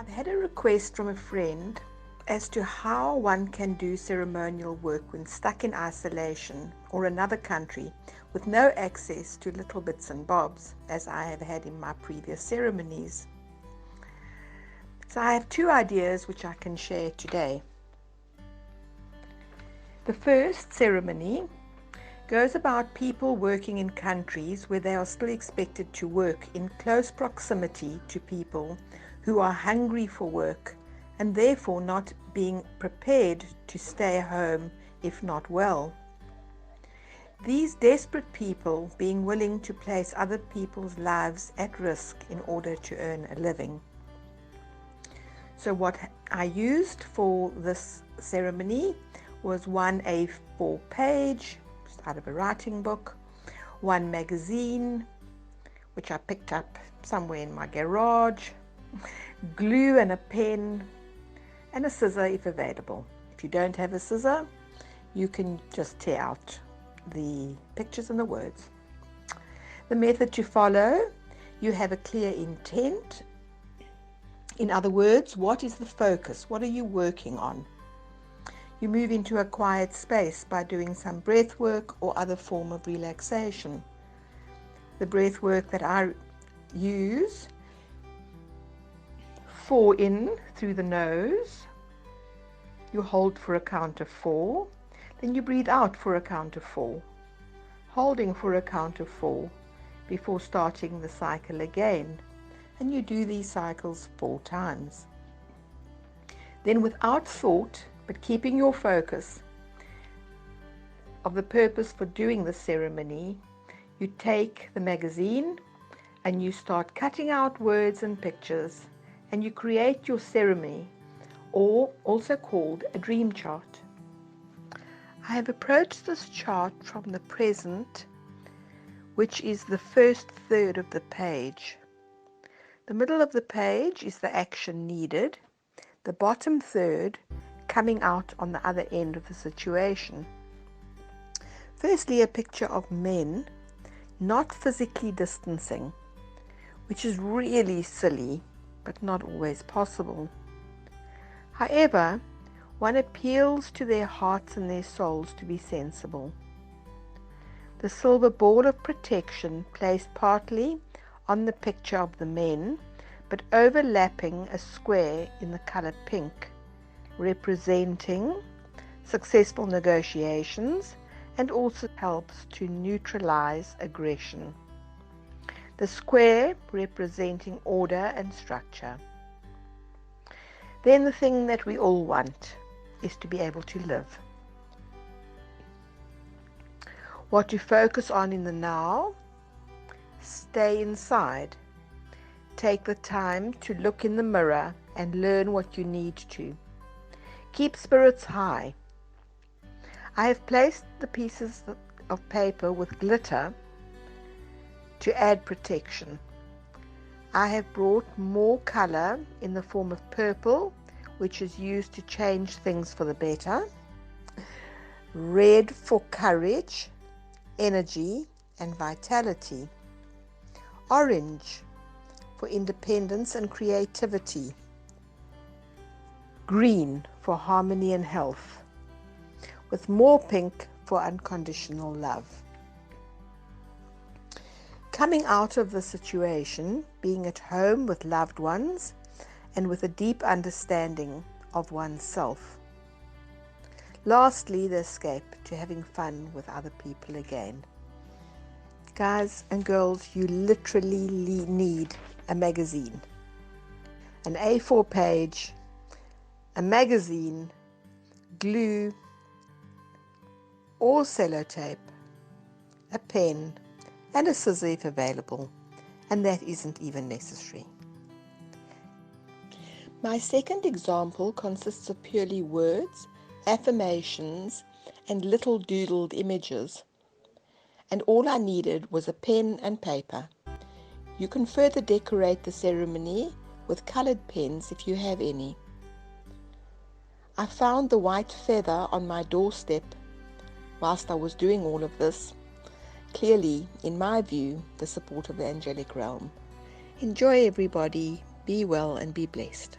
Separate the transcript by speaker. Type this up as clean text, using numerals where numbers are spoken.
Speaker 1: I've had a request from a friend as to how one can do ceremonial work when stuck in isolation or another country with no access to little bits and bobs, as I have had in my previous ceremonies. So I have two ideas which I can share today. The first ceremony goes about people working in countries where they are still expected to work in close proximity to people who are hungry for work and therefore not being prepared to stay home if not well. These desperate people being willing to place other people's lives at risk in order to earn a living. So what I used for this ceremony was one A4 page out of a writing book, one magazine which I picked up somewhere in my garage, glue and a pen, and a scissor if available. If you don't have a scissor, you can just tear out the pictures and the words. The method to follow: you have a clear intent. In other words, what is the focus? What are you working on? You move into a quiet space by doing some breath work or other form of relaxation. The breath work that I use: 4 in through the nose, you hold for a count of 4, then you breathe out for a count of 4, holding for a count of 4 before starting the cycle again, and you do these cycles 4 times. Then, without thought but keeping your focus of the purpose for doing the ceremony, you take the magazine and you start cutting out words and pictures, and you create your ceremony, or also called a dream chart. I have approached this chart from the present, which is the first third of the page. The middle of the page is the action needed, the bottom third coming out on the other end of the situation. Firstly, a picture of men not physically distancing, which is really silly but not always possible. However, one appeals to their hearts and their souls to be sensible. The silver ball of protection placed partly on the picture of the men, but overlapping a square in the color pink, representing successful negotiations, and also helps to neutralize aggression. The square representing order and structure. Then the thing that we all want is to be able to live. What to focus on in the now: stay inside. Take the time to look in the mirror and learn what you need to. Keep spirits high. I have placed the pieces of paper with glitter to add protection. I have brought more color in the form of purple, which is used to change things for the better. Red for courage, energy, and vitality. Orange for independence and creativity. Green for harmony and health, with more pink for unconditional love. Coming out of the situation, being at home with loved ones, and with a deep understanding of oneself. Lastly, the escape to having fun with other people again. Guys and girls, you literally need a magazine, an A4 page, a magazine, glue or sellotape, a pen, and a scissor if available, and that isn't even necessary. My second example consists of purely words, affirmations, and little doodled images, and all I needed was a pen and paper. You can further decorate the ceremony with colored pens if you have any. I found the white feather on my doorstep whilst I was doing all of this. Clearly, in my view, the support of the angelic realm. Enjoy, everybody. Be well and be blessed.